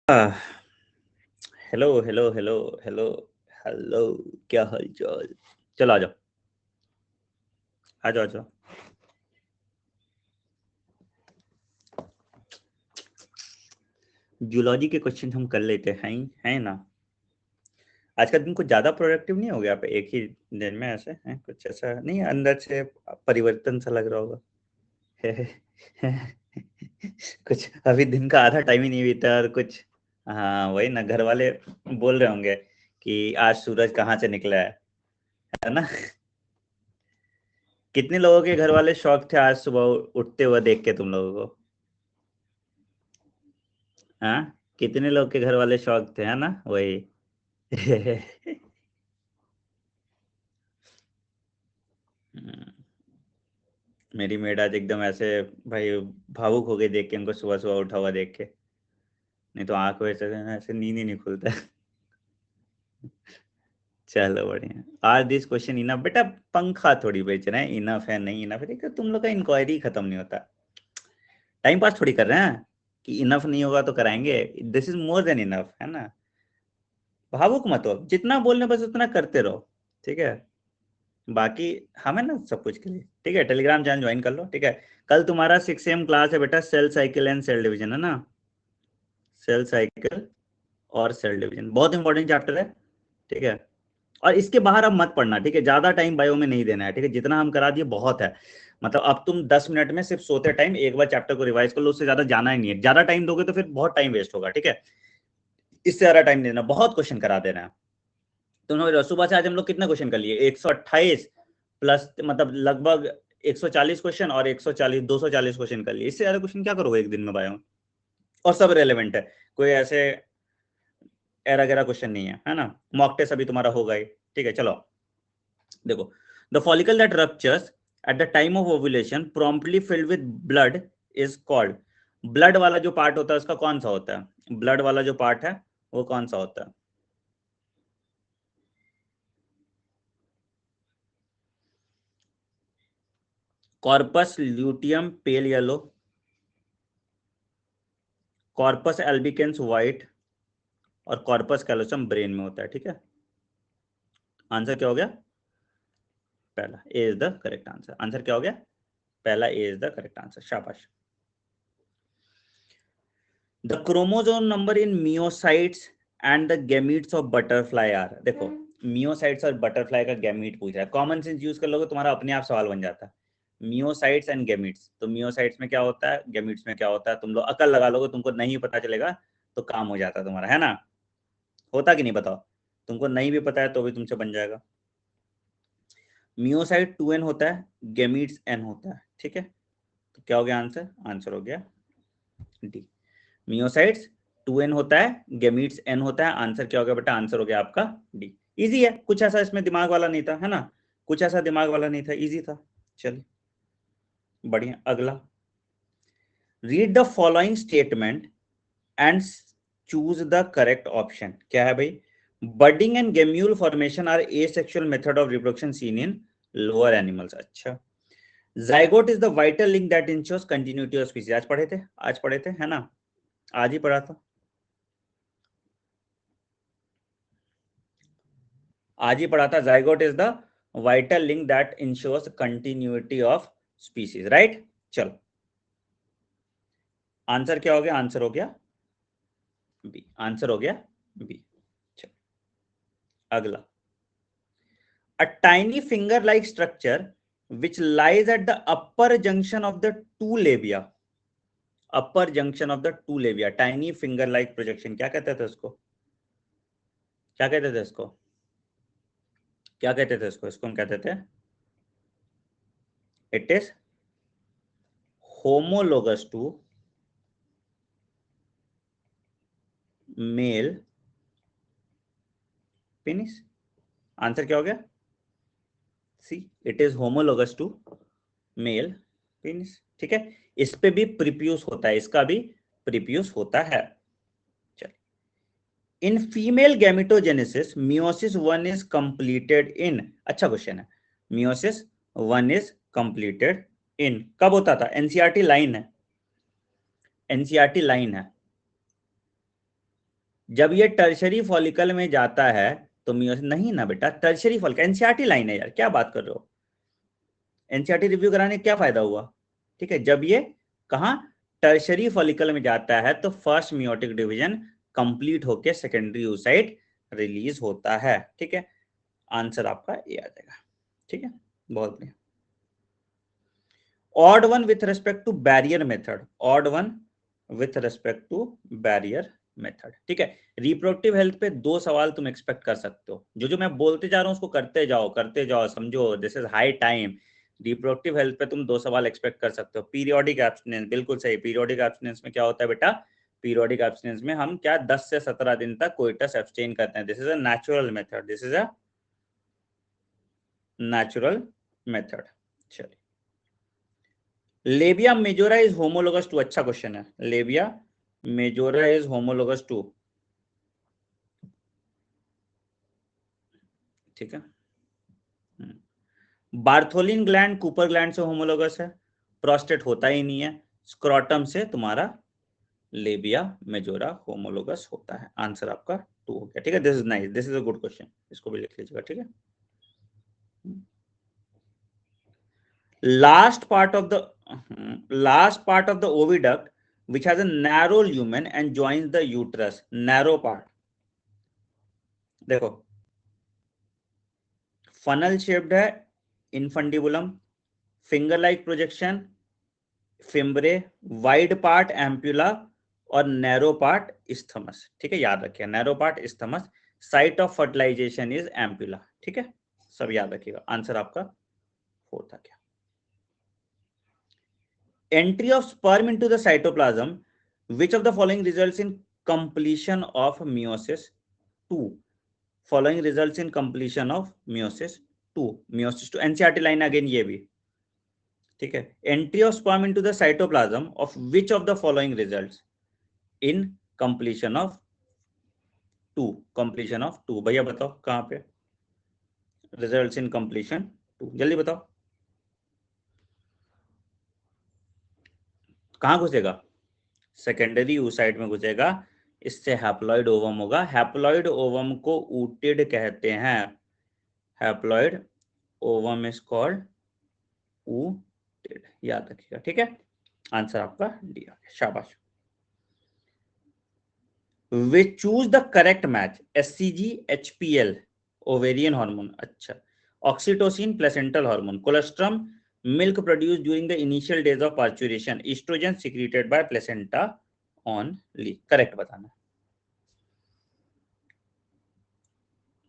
Hello hello hello hello hello, क्या हाल चाल। चलो आ जाओ, आ जाओ, आ जाओ। जूलॉजी के क्वेश्चन हम कर लेते हैं, है ना। आज का दिन कुछ ज्यादा प्रोडक्टिव नहीं हो गया आप एक ही दिन में, ऐसे हैं कुछ ऐसा नहीं है, अंदर से परिवर्तन सा लग रहा होगा। कुछ अभी दिन का आधा टाइम ही नहीं बीता और कुछ। हाँ वही ना, घर वाले बोल रहे होंगे कि आज सूरज कहाँ से निकला है ना। कितने लोगों के घर वाले शौक थे आज सुबह उठते हुए देख के तुम लोगों को। हाँ, कितने लोग के घर वाले शौक थे, है ना वही। मेरी मेड आज एकदम ऐसे, भाई, भावुक हो गई देख के उनको, सुबह सुबह उठा हुआ देख के। नहीं तो आंख वैसे ऐसे नींद ही नहीं खुलता। चलो बढ़िया। आज दिस क्वेश्चन इनफ बेटा, पंखा थोड़ी बेच रहे हैं, इनफ है नहीं इनफ है, देखो तुम लोग का इंक्वायरी खत्म नहीं होता। टाइम पास थोड़ी कर रहे हैं कि इनफ नहीं होगा तो कराएंगे। This is more than enough, है ना। भावुक मत हो, जितना बोलने बस उतना करते रहो, ठीक है। बाकी हमें ना सब कुछ के लिए, ठीक है। टेलीग्राम चैनल ज्वाइन कर लो, ठीक है। कल तुम्हारा 6 AM क्लास है बेटा, cell cycle and cell division, है ना। सेल साइकिल और सेल डिवीजन बहुत इंपॉर्टेंट चैप्टर है, ठीक है। और इसके बाहर अब मत पढ़ना, ठीक है। ज्यादा टाइम बायो में नहीं देना है, ठीक है। जितना हम करा दिए बहुत है। मतलब अब तुम 10 मिनट में सिर्फ सोते टाइम एक बार चैप्टर को रिवाइज कर लो, उससे ज्यादा जाना ही नहीं है। ज्यादा टाइम दोगे तो फिर बहुत टाइम वेस्ट होगा, ठीक है। इससे ज्यादा टाइम देना, बहुत क्वेश्चन करा देना है। तुमने सुबह से आज हम लोग कितने क्वेश्चन कर लिए, 128 प्लस, मतलब लगभग 140 क्वेश्चन, और 140 240 क्वेश्चन कर लिए। इससे ज्यादा क्वेश्चन क्या करोगे एक दिन में बायो में। और सब रेलेवेंट है, कोई ऐसे एरा गैरा क्वेश्चन नहीं है ना। मॉक टेस्ट अभी तुम्हारा होगा ही, ठीक है। चलो देखो, the follicle that ruptures at the time of ovulation promptly filled with blood is called. Blood वाला जो पार्ट होता है उसका कौन सा होता है, ब्लड वाला जो पार्ट है वो कौन सा होता है। Corpus luteum pale yellow, corpus albicans white, और कॉर्पस कैलोसम ब्रेन में होता है, ठीक है। आंसर क्या हो गया, पहला A is the correct answer. Answer क्या हो गया, पहला A is the correct answer, शाबाश। The chromosome number in meiocytes and the gametes of butterfly are. देखो, मियोसाइट्स और बटरफ्लाई का गैमीट पूछ रहा है, कॉमन सेंस यूज कर लोगे तुम्हारा अपने आप सवाल बन जाता है। मियोसाइट्स एंड गैमीट्स, तो मियोसाइट्स में क्या होता है, गैमीट्स में क्या होता है, तुम लोग अकल लगा लोगे, तुमको नहीं पता चलेगा तो काम हो जाता है तुम्हारा, है ना। होता कि नहीं बताओ, तुमको नहीं भी पता है तो भी तुमसे बन जाएगा। मियोसाइट 2n होता है, गैमीट्स n होता है, ठीक है। तो क्या हो गया आंसर, आंसर हो गया डी। मियोसाइट्स 2n होता है, गैमीट्स n होता है, आंसर क्या हो गया बेटा, आंसर हो गया आपका डी। इजी है, कुछ ऐसा इसमें दिमाग वाला नहीं था, है ना। कुछ ऐसा दिमाग वाला नहीं था, इजी था। चलिए बढ़िया, अगला। Read the following statement and choose the correct option. क्या है भाई, budding and gemmule formation are asexual method of reproduction seen in lower animals. अच्छा, zygote is the vital link that ensures continuity of species. आज पढ़े थे, आज पढ़े थे, है ना। आज ही पढ़ा था, आज ही पढ़ा था। Zygote is the vital link that ensures continuity of species, right. चलो आंसर क्या हो गया, आंसर हो गया बी, आंसर हो गया बी। चलो अगला। A tiny finger-like structure which lies at the upper junction of the two labia. Upper junction of the two labia. Tiny finger-like projection. क्या कहते थे उसको, क्या कहते थे इसको, क्या कहते थे इसको, इसको हम कहते थे, it is homologous to male penis. Answer क्या हो गया, C, it is homologous to male penis, ठीक है। इस पे भी प्रीप्यूस होता है, इसका भी प्रीप्यूस होता है। In female gametogenesis meiosis 1 is completed in. अच्छा क्वेश्चन है, मियोसिस 1 इज कंप्लीटेड इन कब होता था, एनसीईआरटी लाइन है, एनसीईआरटी लाइन है। जब ये टर्शरी फॉलिकल में जाता है तो मियोसिस नहीं ना बेटा, टर्शरी फॉलिकल एनसीईआरटी लाइन है यार, क्या बात कर रहे हो, एनसीईआरटी रिव्यू कराने क्या फायदा हुआ। ठीक है, जब ये कहां टर्शरी फॉलिकल में जाता है तो फर्स्ट मियोटिक डिवीजन कंप्लीट होकर सेकेंडरी oocyte रिलीज होता है। ठीक है, आंसर आपका ए आ जाएगा। ठीक है, बहुत बढ़िया। Odd one with respect to barrier method, odd one with respect to barrier method. ठीक है, रिप्रोडक्टिव हेल्थ पे 2 सवाल तुम एक्सपेक्ट कर सकते हो, जो मैं बोलते जा रहा हूं उसको करते जाओ, समझो, this is high time. Reproductive health पे तुम 2 सवाल एक्सपेक्ट कर सकते हो। पीरियोडिक एब्स्टिनेंस, बिल्कुल सही, पीरियोडिक एब्स्टिनेंस में क्या होता है बेटा, पीरियोडिक एब्स्टिनेंस में हम क्या 10 से 17 दिन तक कोइटस एब्सटेन करते हैं। This is a natural method, this is a natural method. चलिए, labia majora is homologous to, अच्छा क्वेश्चन है, labia majora is homologous to. ठीक है, बार्थोलिन ग्लैंड कूपर ग्लैंड से होमोलोगस है, प्रोस्टेट होता ही नहीं है, स्क्रोटम से तुम्हारा लेबिया मेजोरा होमोलोगस होता है। आंसर आपका 2 हो गया। ठीक है, this is nice, this is a good question, इसको भी लिख लीजिएगा। ठीक है, last part of the last part of the oviduct which has a narrow lumen and joins the uterus, narrow part, देखो funnel shaped है, infundibulum, finger like projection, fimbriae, wide part ampulla और narrow part isthmus. ठीक है, याद रखिए, narrow part isthmus, site of fertilisation is ampulla. ठीक है, सब याद रखिएगा। आंसर आपका 4 था क्या। Entry of sperm into the cytoplasm, which of the following results in completion of meiosis 2, following results in completion of meiosis 2, meiosis 2 NCERT line again ये भी। ठीक है, entry of sperm into the cytoplasm of which of the following results in completion of 2, completion of 2, भैया बताओ कहां पे results in completion 2, जल्दी बताओ कहां घुसेगा, सेकेंडरी oocyte में घुसेगा, इससे हैप्लॉइड ओवम होगा। हैप्लॉइड ओवम को ऊटिड कहते हैं, haploid ovum is called ootid, याद रखिएगा। ठीक है, आंसर आपका डी आ गया, शाबाश। We choose the correct match, HCG HPL ovarian hormone, अच्छा, oxytocin placental hormone, colostrum milk produce during the initial days of parturition, oestrogen secreted by placenta only. Correct बताना,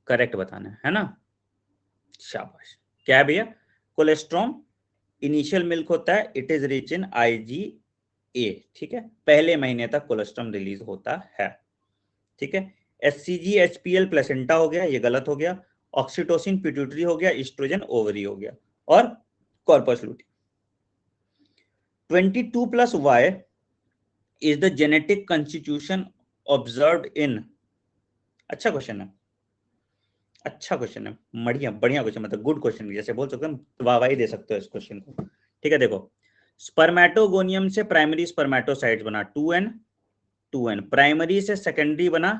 करेक्ट बताना है ना, शाबाश। क्या है भैया, कोलेस्ट्रॉम इनिशियल मिल्क होता है, it is rich in IgA। ठीक है, पहले महीने तक कोलेस्ट्रॉम रिलीज होता है। ठीक है, एससीजी एचपीएल प्लेसेंटा हो गया, ये गलत हो गया, ऑक्सीटोसिन पिट्यूटरी हो गया, एस्ट्रोजन ओवरी हो गया, और कॉर्पस लूटी। 22+Y is the genetic constitution observed in, अच्छा क्वेश्चन है, अच्छा क्वेश्चन है, बढ़िया बढ़िया क्वेश्चन, मतलब गुड क्वेश्चन, जैसे बोल सकते हैं वाहवाही दे सकते हो इस क्वेश्चन को। ठीक है, देखो स्पर्मेटोगोनियम से प्राइमरी स्पर्मेटोसाइट्स बना 2n, प्राइमरी से सेकेंडरी बना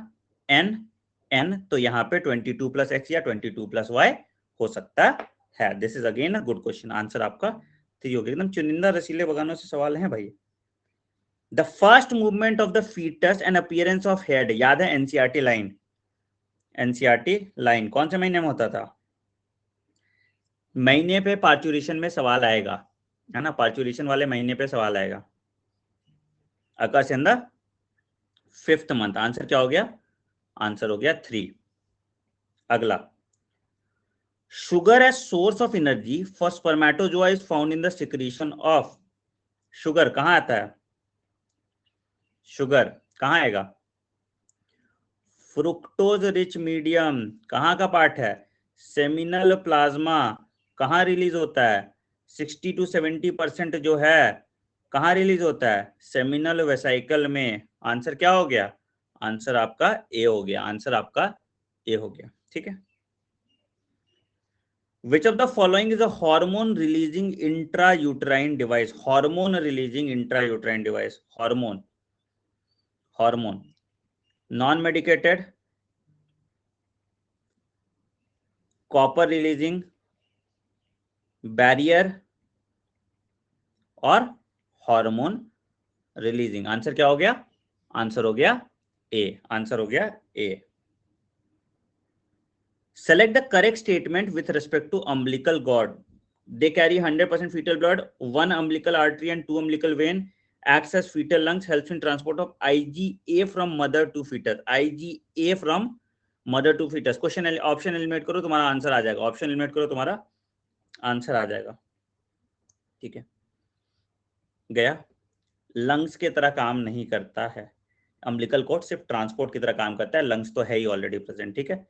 n, तो यहाँ पे 22+X या 22+Y हो सकता है। This is again a good question, answer आपका 3 हो गया। एकदम चुनिंदा रसीले बगानों से सवाल हैं भाई। The first movement of the foetus and appearance of head, याद है एनसीईआरटी लाइन, एनसीईआरटी लाइन कौन से महीने में होता था, महीने पे पार्चुरेशन में सवाल आएगा, है ना, पार्चुरेशन वाले महीने पे सवाल आएगा, occurs in the 5th month. Answer क्या हो गया, आंसर हो गया 3। अगला, sugar as source of energy for spermatozoa is found in the secretion of, sugar कहां आता है, शुगर कहां आएगा, फ्रुक्टोज रिच मीडियम कहां का पार्ट है, सेमिनल प्लाज्मा कहां रिलीज होता है, 60 to 70% जो है कहां रिलीज होता है, सेमिनल वेसाइकल में। आंसर क्या हो गया, आंसर आपका ए हो गया, आंसर आपका ए हो गया। ठीक है, which of the following is a hormone releasing intrauterine device, hormone releasing intrauterine device, hormone non medicated, copper releasing, barrier और हार्मोन रिलीजिंग। आंसर क्या हो गया? आंसर हो गया ए। आंसर हो गया A. Select the correct statement with respect to umbilical cord. They carry 100% fetal blood, one umbilical artery and two umbilical vein, acts as fetal lungs, helps in transport of IgA from mother to fetus. IgA from mother to fetus. Question option eliminate करो, तुम्हारा answer आ जाएगा। Option eliminate करो, तुम्हारा answer आ जाएगा। ठीक है, गया। Lungs की तरह काम नहीं करता है। अम्बिलिकल कॉर्ड सिर्फ ट्रांसपोर्ट की तरह काम करता है, लंग्स तो है ही ऑलरेडी प्रेजेंट। ठीक है,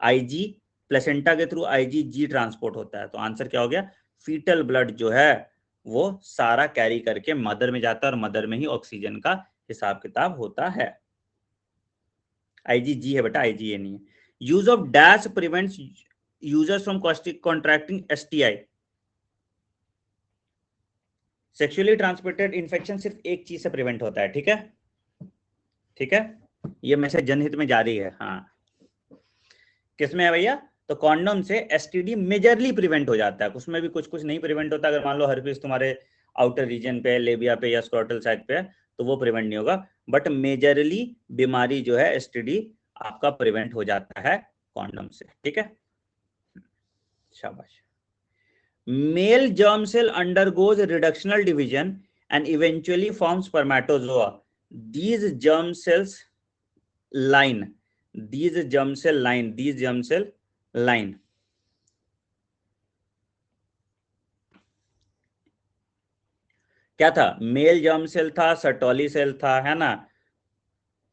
आईजी प्लेसेंटा के थ्रू आईजीजी ट्रांसपोर्ट होता है। तो आंसर क्या हो गया? फीटल ब्लड जो है वो सारा कैरी करके मदर में जाता है और मदर में ही ऑक्सीजन का हिसाब किताब होता है। आईजीजी है बेटा, आईजीए नहीं है। Use of dash prevents users from contracting STI. Sexually transmitted infection सिर्फ एक चीज से प्रिवेंट होता है। ठीक है, ठीक है, ये मैसेज जनहित में जारी है। हाँ, किसमें है भैया? तो कॉन्डोम से एसटीडी मेजरली प्रिवेंट हो जाता है। उसमें भी कुछ कुछ नहीं प्रिवेंट होता। अगर मान लो हर्पीस तुम्हारे आउटर रीजन पे, लेबिया पे या स्क्रोटल साइड पे है तो वो प्रिवेंट नहीं होगा, बट मेजरली बीमारी जो है एसटीडी आपका प्रिवेंट हो जाता है कॉन्डोम से। ठीक है, शाबाश। Male germ cell undergoes reductional division and eventually forms spermatozoa. These germ cells line, these germ cell line, these germ cell line. क्या था? मेल जर्म सेल था, सर्टोली सेल था, है ना?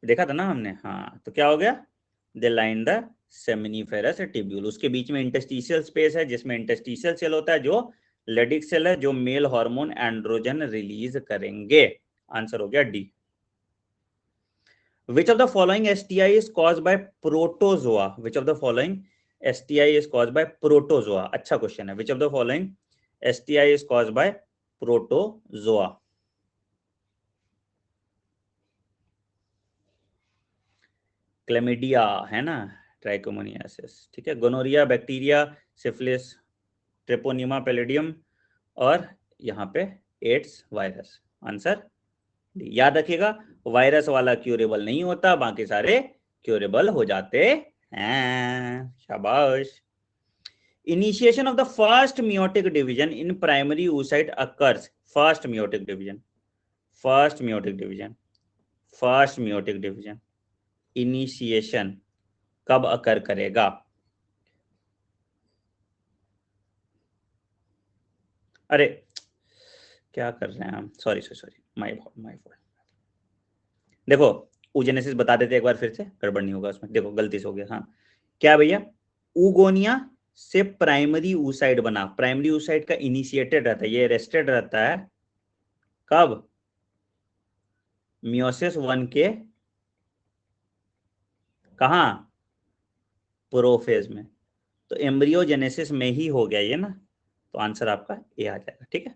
देखा था ना हमने। हाँ, तो क्या हो गया? दे लाइन द सेमिनिफेरस टिब्यूल। उसके बीच में इंटरस्टिशियल स्पेस है जिसमें इंटरस्टिशियल सेल होता है जो लेडिक सेल है, जो मेल हार्मोन एंड्रोजन रिलीज करेंगे। आंसर हो गया D. Which of the following STI is caused by protozoa? Which of the following STI is caused by protozoa? अच्छा क्वेश्चन है। Which of the following STI is caused by protozoa? Chlamydia है ना, trichomoniasis. ठीक है, gonorrhoea, bacteria, syphilis, treponema pallidum और यहाँ पे AIDS virus. Answer D. याद रखिएगा, वायरस वाला क्यूरेबल नहीं होता, बाकी सारे क्यूरेबल हो जाते हैं। शाबाश। Initiation of the first meiotic division in primary oocyte occurs. First meiotic division. First meiotic division. First meiotic division. Initiation कब अकर करेगा? अरे क्या कर रहे हैं हम? Sorry sorry sorry, my fault. देखो, ऊजेनेसिस बता देते एक बार फिर से, गड़बड़ नहीं होगा उसमें। देखो गलती से हो गया। हाँ, क्या भैया? ऊगोनिया से प्राइमरी oocyte बना। प्राइमरी oocyte का इनिशिएटेड रहता है, ये रेस्टेड रहता है कब? मियोसिस 1 के कहा? प्रोफेज में। तो एम्ब्रियोजेनेसिस में ही हो गया ये ना, तो आंसर आपका ए आ जाएगा। ठीक है,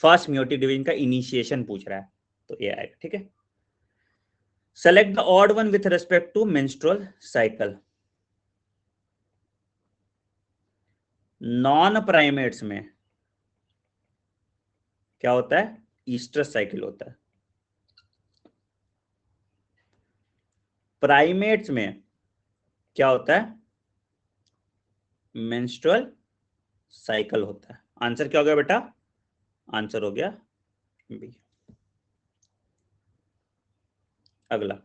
फर्स्ट मियोटिक डिवीजन का इनिशिएशन पूछ रहा है तो ए आएगा। ठीक है, select the odd one with respect to menstrual cycle. Non primates में क्या होता है? ईस्ट्रस साइकिल होता है। प्राइमेट्स में क्या होता है? मेंस्ट्रुअल साइकिल होता है। आंसर क्या हो गया बेटा? आंसर हो गया बी। अगला,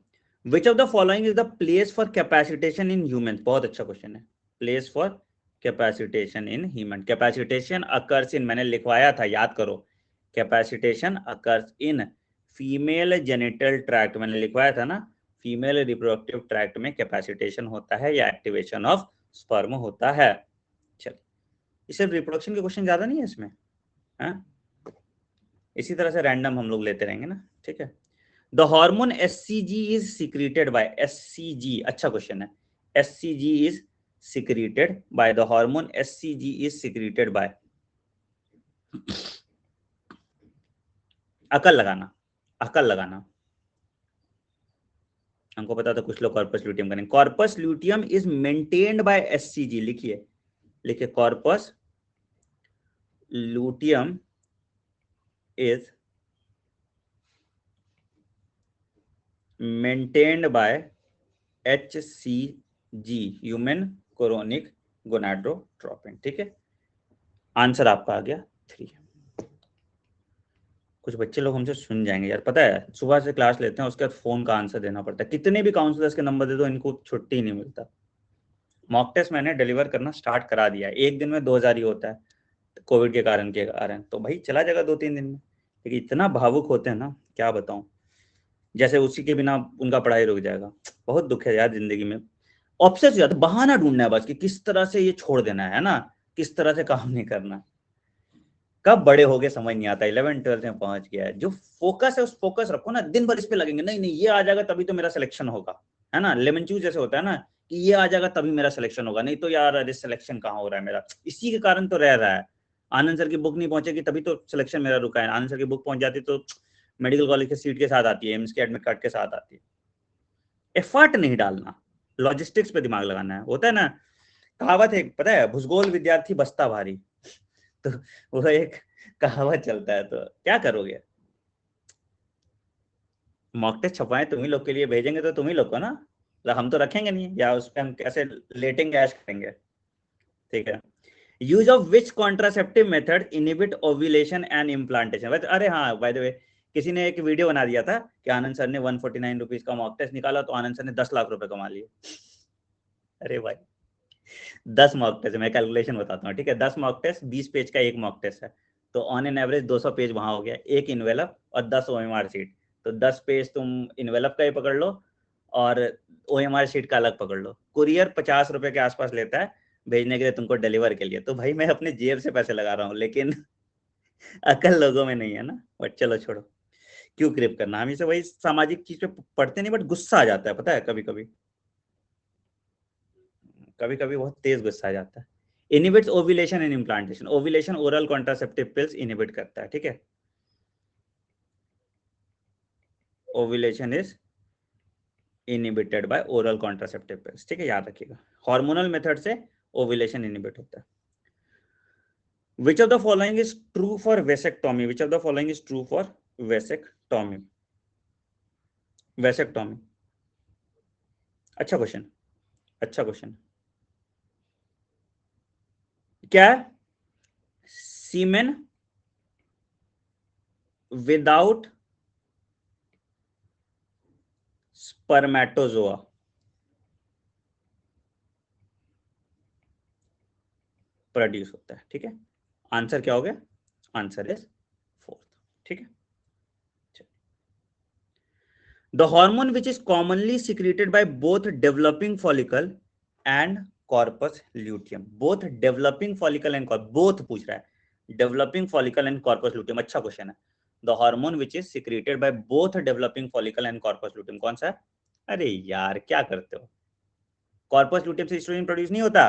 which of the following is the place for capacitation in humans. बहुत अच्छा क्वेश्चन है। Place for capacitation in human. Capacitation occurs in, मैंने लिखवाया था, याद करो। Capacitation occurs in female genital tract, मैंने लिखवाया था ना। फीमेल रिप्रोडक्टिव ट्रैक्ट में कैपेसिटेशन होता है या एक्टिवेशन ऑफ स्पर्म होता है। चलिए, इसे रिप्रोडक्शन के क्वेश्चन ज्यादा नहीं है इसमें, है? इसी तरह से रैंडम हम लोग लेते रहेंगे ना। ठीक है, the hormone HCG is secreted by. HCG, अच्छा क्वेश्चन है। HCG is secreted by, the hormone HCG is secreted by. अकल लगाना, अकल लगाना। हमको पता था कुछ लोग कॉर्पस ल्यूटियम करेंगे। Corpus luteum is maintained by HCG, लिखिए corpus luteum is maintained by HCG, human chorionic gonadotropin. ठीक है, आंसर आपका आ गया 3। कुछ बच्चे लोग हमसे सुन जाएंगे यार, पता है सुबह से क्लास लेते हैं उसके बाद फोन का आंसर देना पड़ता है, कितने भी काउंसलर्स के नंबर दे दो इनको छुट्टी नहीं मिलता। मॉक टेस्ट मैंने डिलीवर करना स्टार्ट करा दिया, एक दिन में 2000 ही होता है कोविड के कारण, तो भाई चला जाएगा 2-3 दिन में। लेकिन इतना भावुक होते हैं ना, क्या बताऊं, जैसे उसी के बिना उनका पढ़ाई रुक जाएगा। बहुत दुख है यार जिंदगी में, ऑब्सेस हो जाता है, बहाना ढूंढना है बस कि किस तरह से ये छोड़ देना है ना, किस तरह से काम नहीं करना। कब बड़े हो गए समझ नहीं आता, 11th-12th में पहुंच गया है। जो फोकस है उस फोकस रखो ना, दिन भर इस पे लगेंगे, नहीं नहीं ये आ जाएगा तभी तो मेरा सिलेक्शन होगा, है ना, लेमन जूस जैसे होता है ना, कि ये आ जाएगा तभी मेरा सिलेक्शन होगा, नहीं तो यार अरे सिलेक्शन कहाँ हो रहा है मेरा, इसी के कारण तो रह रहा है। आनंद सर की बुक नहीं पहुंचेगी तभी तो सिलेक्शन मेरा रुका है, आनंद सर की बुक पहुंच जाती तो मेडिकल कॉलेज के सीट के साथ आती है, एम्स के एडमिट कार्ड के साथ आती है। एफर्ट नहीं डालना, लॉजिस्टिक्स पे दिमाग लगाना है, होता है ना कहावत है पता है, भूगोल विद्यार्थी बस्ता भारी, तो वो एक कहावत चलता है, तो क्या करोगे। मॉक टेस्ट छपवाएं तुम ही लोग के लिए, भेजेंगे तो तुम ही लोग को ना, तो हम तो रखेंगे नहीं, या उस पर हम कैसे लेटेंगे ऐश करेंगे। ठीक है, use of which contraceptive method inhibit ovulation and implantation. अरे हाँ बाय द वे, किसी ने एक वीडियो बना दिया था कि आनंद सर ने 149 रुपीज का मॉक टेस्ट निकाला तो आनंद सर ने 10 लाख रुपए कमा लिए। अरे भाई 10 मॉक टेस्ट, मैं कैलकुलेशन बताता हूँ, ठीक है, 10 मॉक टेस्ट, 20 पेज का एक मॉक टेस्ट है, तो ऑन एन एवरेज 200 पेज वहां हो गया, एक इन्वेलप और 10 OMR शीट, तो 10 पेज तुम इन्वेलप का ही पकड़ लो और OMR शीट का अलग पकड़ लो। कुरियर 50 रुपए के आसपास लेता है भेजने के लिए तुमको, डिलीवर के लिए, तो भाई मैं अपने जेब से पैसे लगा रहा हूँ, लेकिन अकल लोगों में नहीं है ना, बट चलो छोड़ो, क्यों क्रिप करना, हम इसे वही सामाजिक चीज पे पढ़ते नहीं, बट गुस्सा आ जाता है पता है, कभी कभी कभी कभी बहुत तेज गुस्सा आ जाता है। Inhibits ovulation and implantation, ovulation oral contraceptive pills inhibit करता है, ठीक है, ovulation is inhibited by oral contraceptive pills, ठीक है, याद रखिएगा, हार्मोनल मेथड से ओव्यूलेशन इनहिबिट होता है। विच of the following is true for vasectomy, which of the following is true for vasectomy, vasectomy, अच्छा क्वेश्चन, अच्छा क्वेश्चन, क्या सीमेन विदाउट स्पर्मेटोजोआ प्रोड्यूस होता है, ठीक है, आंसर क्या हो गया, आंसर इज 4th, ठीक है। The hormone which is commonly secreted by both developing follicle and corpus luteum, both developing follicle and both पूछ रहा है, developing follicle and corpus luteum, अच्छा क्वेश्चन है। The hormone which is secreted by both developing follicle and corpus luteum कौन सा है? अरे यार क्या करते हो, कॉर्पस ल्यूटियम से एस्ट्रोजन प्रोड्यूस नहीं होता,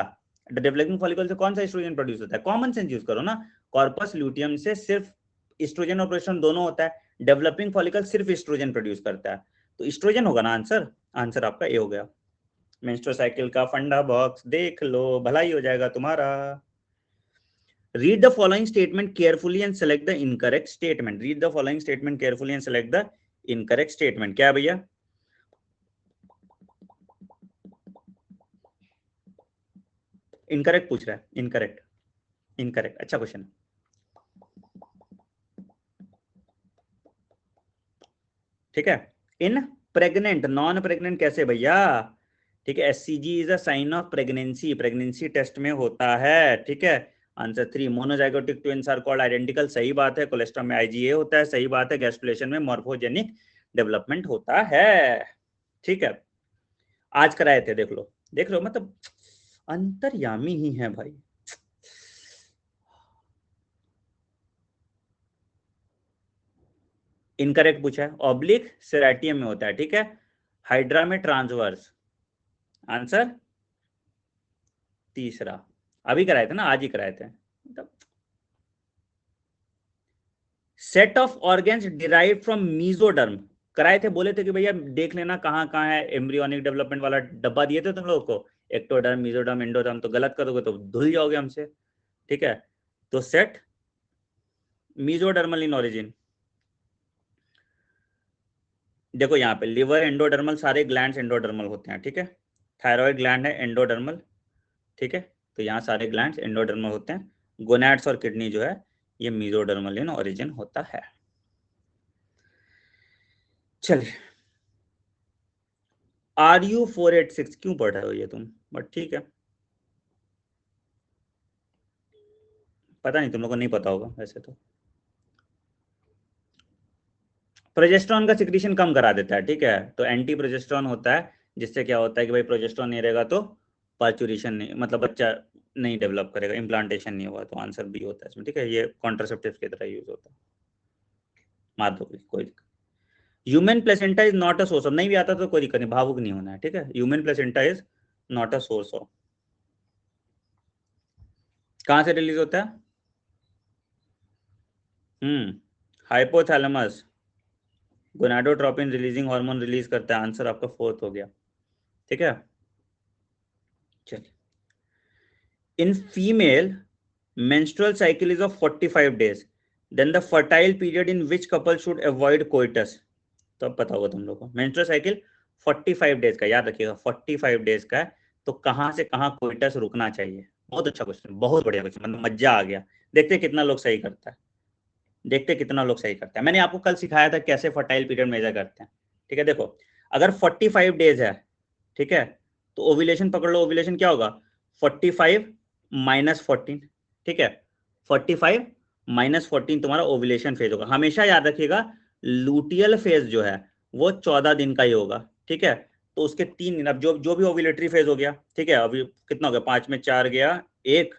डेवलपिंग फॉलिकल से कौन सा एस्ट्रोजन प्रोड्यूस होता है, कॉमन सेंस यूज करो ना, कॉर्पस ल्यूटियम से सिर्फ एस्ट्रोजन और प्रोजेस्टेरोन दोनों होता है, डेवलपिंग फॉलिकल सिर्फ एस्ट्रोजन प्रोड्यूस करता है, तो एस्ट्रोजन होगा ना आंसर, आंसर आपका ए हो गया। मेंस्ट्रुअल साइकिल का फंडा बॉक्स देख लो, भलाई हो जाएगा तुम्हारा। Read the following statement carefully and select the incorrect statement. Read the following statement carefully and select the incorrect statement. क्या भैया, इनकरेक्ट पूछ रहा है, इनकरेक्ट, इनकरेक्ट, अच्छा क्वेश्चन, ठीक है। इन प्रेग्नेंट, नॉन प्रेग्नेंट कैसे भैया, ठीक है, SCG is a sign of pregnancy, pregnancy test में होता है, ठीक है। Answer 3, monozygotic twins are called identical, सही बात है, कोलेस्ट्रॉल में IgA होता है, सही बात है, गैस्ट्रुलेशन में मॉर्फोजेनिक डेवलपमेंट होता है, ठीक है। आज कराए थे, देख लो देख लो, मतलब अंतर्यामी ही है भाई। इनकरेक्ट पूछा है, ऑब्लिक सेरेटियम में होता है, ठीक है, हाइड्रा में ट्रांसवर्स, आंसर तीसरा, अभी कराए थे ना, आज ही कराए थे, मतलब set of organs derive from mesoderm, कराए थे, बोले थे कि भैया देख लेना कहाँ कहाँ है, एम्ब्रियोनिक डेवलपमेंट वाला डब्बा दिए थे तुम लोगों को, एक्टोडर्म, मेसोडर्म, एंडोडर्म, तो गलत करोगे तो धुल जाओगे हमसे, ठीक है। तो सेट मेसोडर्मल इन ओरिजिन, देखो यहाँ पे लिवर एंडोडर्मल, सारे ग्लैंड्स एंडोडर्मल होते हैं, ठीक है। थायराइड ग्लैंड है एंडोडर्मल, ठीक है। तो यहाँ सारे ग्लैंड्स एंडोडर्मल होते हैं। गोनैड्स और किडनी जो है ये मेसोडर्मल इन ओरिजिन होता है। चलिए, RU486 क्यों पढ़ रहे हो ये तुम, बट ठीक है, पता नहीं, तुम लोग को नहीं पता होगा वैसे तो। प्रोजेस्टेरॉन का सिक्रीशन कम करा देता है, ठीक है। तो एंटी प्रोजेस्टेरॉन होता है, जिससे क्या होता है कि भाई प्रोजेस्टेरॉन नहीं रहेगा तो पार्चुरेशन नहीं, मतलब बच्चा नहीं डेवलप करेगा, इम्प्लांटेशन नहीं होगा, तो आंसर बी होता है इसमें, ठीक है। ये कॉन्ट्रासेप्टिव की तरह यूज होता है, मार दो कोई दिक्कत। Human placenta is not a source of, नहीं भी आता तो कोई दिक्कत नहीं, भावुक नहीं होना है, ठीक है। Human placenta is not a source of, कहां से रिलीज होता है? Hypothalamus, gonadotropin releasing hormone release करता है, आंसर आपका फोर्थ हो गया, ठीक है। चलिए, in female menstrual cycle is of 45 days, then the fertile period in which couple should avoid coitus, तो अब पता होगा तुम लोग को, menstrual cycle 45 डेज का, याद रखिएगा 45 डेज का है, तो कहां से कहां कोइटस रुकना चाहिए। बहुत अच्छा क्वेश्चन, बहुत बढ़िया क्वेश्चन, मतलब मजा आ गया। देखते कितना लोग सही करता है, देखते कितना लोग सही करता है। मैंने आपको कल सिखाया था कैसे फर्टाइल पीरियड मेजर करते हैं, ठीक है। देखो, अगर 45 डेज है, ठीक है, तो ओव्यूलेशन पकड़ लो, ओव्यूलेशन क्या होगा, 45 माइनस 14, ठीक है। 45 माइनस 14 तुम्हारा ओव्यूलेशन फेज होगा। हमेशा याद रखिएगा लूटियल फेज जो है वो 14 दिन का ही होगा, ठीक है। तो उसके 3 दिन, अब जो जो भी ओव्यूलेटरी फेज हो गया, ठीक है, अभी कितना हो गया, 5 में 4 गया 1,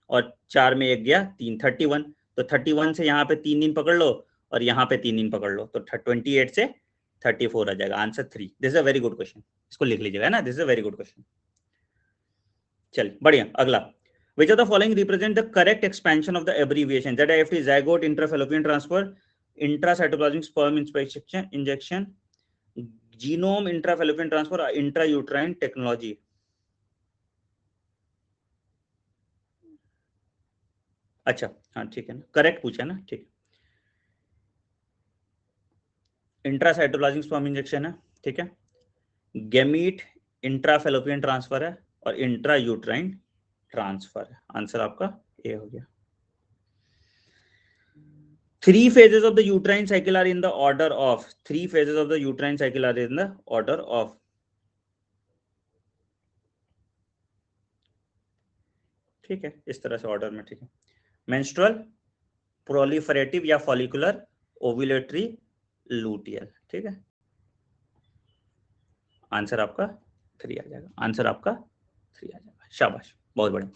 और 4 में 1 गया 3, 31। तो 31 से यहाँ पे 3 दिन पकड़ लो, और यहाँ पे 3 दिन पकड़ लो, तो 28 से 34 आ जाएगा, answer 3। This is a very good question, इसको लिख लीजिएगा ना, this is a very good question. चलिए बढ़िया, अगला, which of the following represent the correct expansion of the abbreviation? ZIFT, zygote, intrafallopian transfer, intracytoplasmic sperm injection, genome intrafallopian transfer, intrauterine technology। अच्छा, हाँ ठीक है ना, करेक्ट पूछा ना, ठीक। इंट्रासाइटोप्लाज्मिक स्पर्म इंजेक्शन है, ठीक है। गेमीट इंट्राफेलोपियन ट्रांसफर है, और इंट्रायूट्राइन ट्रांसफर है, आंसर आपका ए हो गया। 3 phases of the uterine cycle are in the order of, 3 phases of the uterine cycle are in the order of, ठीक है, इस तरह से ऑर्डर में, ठीक है। मेंस्ट्रुअल, प्रोलिफरेटिव या फॉलिकुलर, ओव्यूलेटरी, लूटियल, ठीक है। आंसर आपका 3 आ जाएगा, आंसर आपका 3 आ जाएगा, शाबाश, बहुत बढ़िया।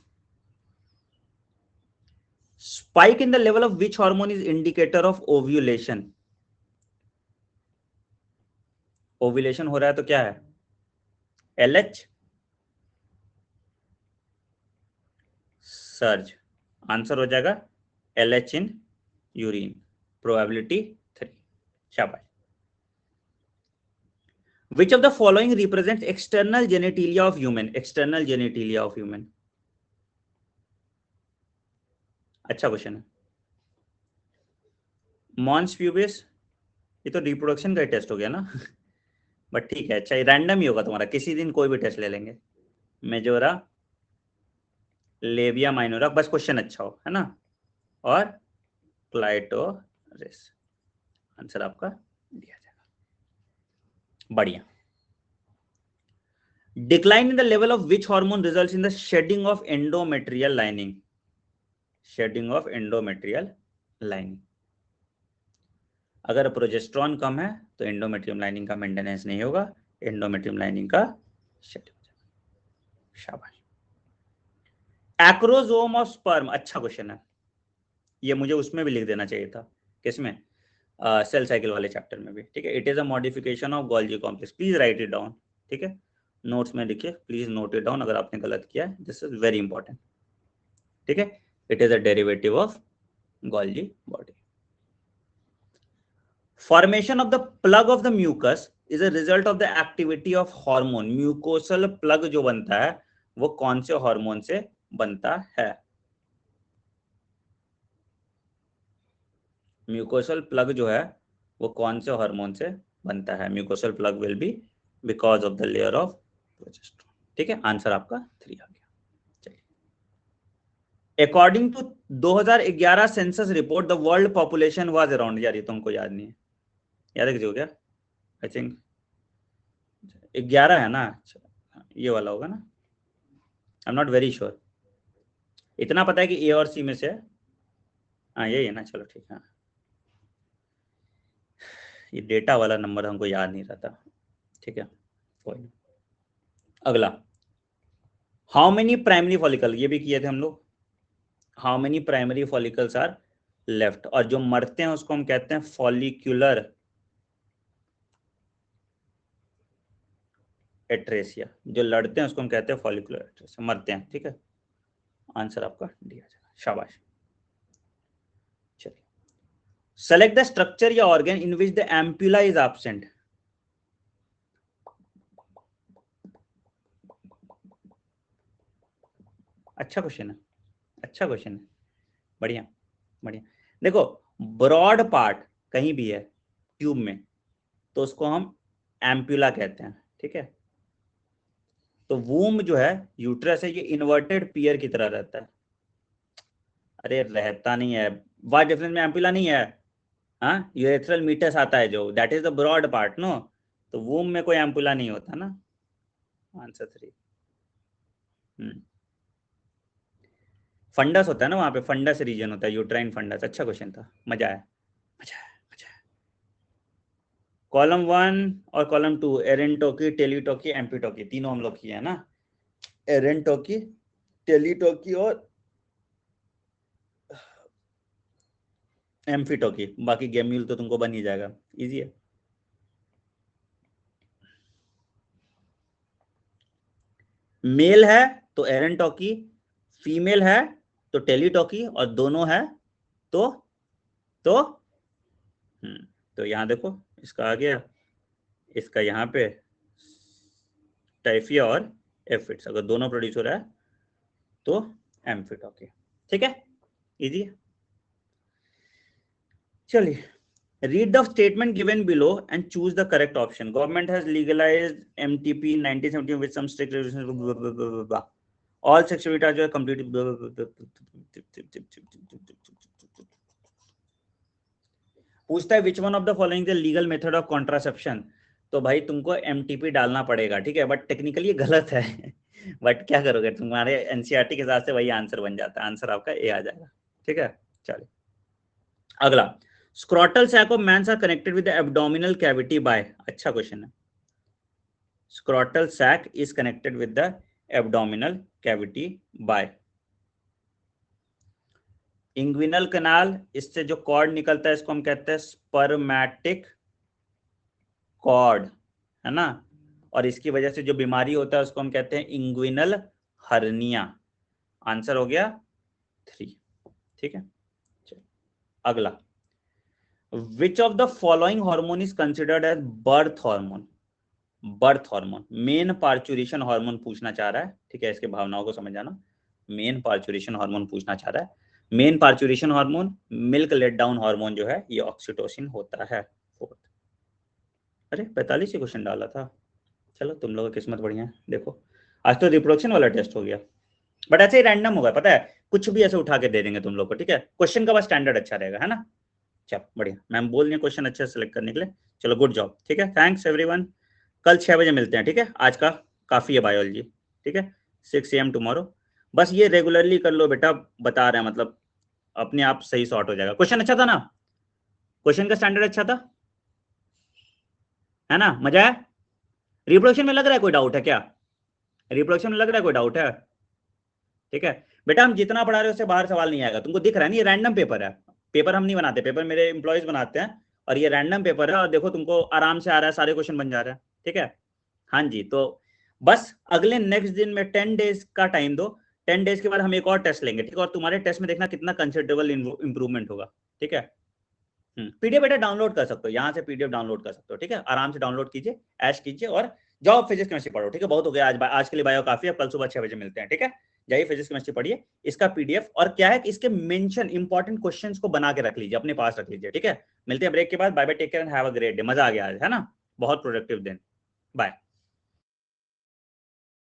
Spike in the level of which hormone is indicator of ovulation? Ovulation हो रहा है तो क्या है, LH, सर्ज, आंसर हो जाएगा LH इन यूरिन, प्रोबेबिलिटी 3, शाबाश। Which of the following represents external genitalia of human? External genitalia of human, अच्छा क्वेश्चन है। मॉन्स प्यूबिस, ये तो रिप्रोडक्शन का टेस्ट हो गया ना बट ठीक है, अच्छा रैंडम ही होगा तुम्हारा, किसी दिन कोई भी टेस्ट ले लेंगे। मेजोरा, लेबिया माइनोरा, बस क्वेश्चन अच्छा हो, है ना, और क्लाइटोरिस, आंसर आपका दिया जाएगा, बढ़िया। Decline in the level of which hormone results in the shedding of endometrial lining? Shedding of endometrial lining, अगर प्रोजेस्ट्रॉन कम है तो एंडोमेट्रियम लाइनिंग का मेंटेनेंस नहीं होगा, एंडोमेट्रियम लाइनिंग का शेड हो जाएगा, शाबाश। एक्रोसोम ऑफ स्पर्म, अच्छा क्वेश्चन है, ये मुझे उसमें भी लिख देना चाहिए था, किसमें, सेल साइकिल वाले चैप्टर में भी, ठीक है। It is a modification of Golgi complex, please right it down, ठीक है, नोट्स में लिखिए, प्लीज नोट इट डाउन अगर आपने गलत किया है, दिस इज वेरी इंपॉर्टेंट, ठीक है। It is a derivative of Golgi body. Formation of the plug of the mucus is a result of the activity of hormone. Mucosal plug जो बनता है वो कौन से हार्मोन से बनता है? म्यूकोसल प्लग जो है वो कौन से हार्मोन से बनता है? Mucosal plug will be because of the layer of progesterone. ठीक है, आंसर आपका 3 आ गया। चलिए, according to 2011 census report the world population was around, यार ये तुमको याद नहीं है, याद है किसी को क्या? आई थिंक 11 है ना, ये वाला होगा ना, I am not very sure. इतना पता है कि ए और सी में से है, हाँ यही है ना, चलो ठीक है। ये डेटा वाला नंबर हमको याद नहीं रहता, ठीक है कोई नहीं। अगला, हाउ मेनी प्राइमरी फॉलिकल, ये भी किए थे हम लोग। How many primary follicles are left, और जो मरते हैं उसको हम कहते हैं फॉलिक्यूलर एट्रेसिया, जो लड़ते हैं उसको हम कहते हैं फॉलिकुलर एट्रेसिया, मरते हैं। ठीक है, आंसर आपका डी आ जाएगा, शाबाश। चलिए, सेलेक्ट द स्ट्रक्चर या organ in which the ampulla is absent. अच्छा क्वेश्चन है, अच्छा क्वेश्चन है, बढ़िया बढ़िया। देखो, ब्रॉड पार्ट कहीं भी है ट्यूब में तो उसको हम एम्पुला कहते हैं। ठीक है, तो वूम जो है, यूट्रस है, ये इन्वर्टेड पियर की तरह रहता है। अरे रहता नहीं है, वाट डिफरेंस में एम्पुला नहीं है। हाँ, यूरेथ्रल मीटस आता है जो, that is the broad part no, तो वूम में कोई एम्पुला नहीं होता ना। आंसर 3। फंडस होता है ना वहां पे, फंडस रीजन होता है, यूट्राइन फंडस। अच्छा क्वेश्चन था, मजा आया, मजा आया, मजा आया। कॉलम 1 और कॉलम 2, एरेंटोकी, टेलीटोकी, एम्पीटोकी, तीनों हम लोग किए हैं ना। एरेंटोकी, टेलीटोकी और एम्फीटोकी, बाकी गेम्यूल तो तुमको बन ही जाएगा, इजी है। मेल है तो एरेंटोकी, फीमेल है तो टेलीटोकी, और दोनों है तो तो तो यहां देखो, इसका आ गया, इसका यहाँ पे टाइफिया और एफिड्स, अगर दोनों प्रोड्यूस हो रहा है तो एम्फिटोकी। ठीक है, इजी है। चलिए, read the statement given below and choose the correct option. Government has legalized MTP 1970 with some strict regulations. All sexuality are जो है complete। पूछता है which one of the following the legal method of contraception. तो भाई तुमको MTP डालना पड़ेगा, ठीक है, बट टेक्निकली ये गलत है बट क्या करोगे, तुम्हारे एनसीईआरटी के हिसाब से वही आंसर बन जाता है, आंसर आपका ए आ जाएगा। ठीक है, चलिए अगला, scrotal sac of mans are connected with the abdominal cavity by. अच्छा क्वेश्चन है, scrotal sac is connected with the abdominal cavity by inguinal canal, इससे जो कॉर्ड निकलता है इसको हम कहते हैं स्पर्मैटिक कॉर्ड, है ना, और इसकी वजह से जो बीमारी होता है उसको हम कहते हैं इंग्विनल हर्निया। आंसर हो गया 3। ठीक है, अगला, which of the following hormone is considered as birth hormone. Birth hormone, main parturition hormone पूछना चाह रहा है, ठीक है, इसके भावनाओं को समझ जाना। मेन पार्चुरेशन हार्मोन पूछना चाह रहा है। Main parturition hormone, milk let down hormone जो है ये ऑक्सीटोसिन होता है। अरे 45 ही क्वेश्चन डाला था, चलो तुम लोगों की किस्मत बढ़िया है। देखो, आज तो रिप्रोडक्शन वाला टेस्ट हो गया, बट ऐसे ही रैंडम होगा, पता है, कुछ भी ऐसे उठा के दे देंगे तुम लोग को। ठीक है, क्वेश्चन का बस स्टैंडर्ड अच्छा रहेगा, है ना। चलो बढ़िया, मैम बोल रही है क्वेश्चन अच्छे से सिलेक्ट करने के लिए। चलो गुड जॉब, ठीक है, थैंक्स एवरीवन। कल 6 बजे मिलते हैं, ठीक है, आज का काफी है बायोलॉजी। ठीक है, 6 AM टुमारो। बस ये रेगुलरली कर लो बेटा, बता रहे हैं, मतलब अपने आप सही सॉर्ट हो जाएगा। क्वेश्चन अच्छा था ना, क्वेश्चन का स्टैंडर्ड अच्छा था, है ना, मजा आया। रिप्रोडक्शन में लग रहा है कोई डाउट है क्या? रिप्रोडक्शन में लग रहा है कोई डाउट है? ठीक है बेटा, हम जितना पढ़ा रहे हैं उससे बाहर सवाल नहीं आएगा, तुमको दिख रहा है ना, ये रैंडम पेपर है। पेपर हम नहीं बनाते, पेपर मेरे एम्प्लॉयज बनाते हैं, और ये रैंडम पेपर है, और देखो तुमको आराम से आ रहा है, सारे क्वेश्चन बन जा रहे हैं। ठीक है, हाँ जी, तो बस अगले नेक्स्ट दिन में 10 डेज का टाइम दो, 10 डेज के बाद हम एक और टेस्ट लेंगे, ठीक है, और तुम्हारे टेस्ट में देखना कितना कंसिडरेबल इंप्रूवमेंट होगा। ठीक है, पीडीएफ बेटा डाउनलोड कर सकते हो, यहाँ से पीडीएफ डाउनलोड कर सकते हो, ठीक है, आराम से डाउनलोड कीजिए, ऐश कीजिए और जाओ फिजिक्स केमिस्ट्री पढ़ो, ठीक है, बहुत हो गया आज के लिए बायो काफी है, कल सुबह 6 बजे मिलते हैं, ठीक है, जाइए फिजिक्स केमिस्ट्री पढ़िए, इसका पीडीएफ, और क्या है कि इसके मेंशन इंपॉर्टेंट क्वेश्चंस को बना के रख लीजिए, अपने पास रख लीजिए, ठीक है, मिलते हैं ब्रेक के बाद, bye bye, take care and have a great day, मजा आ गया आज, है ना, बहुत प्रोडक्टिव दिन, बाय।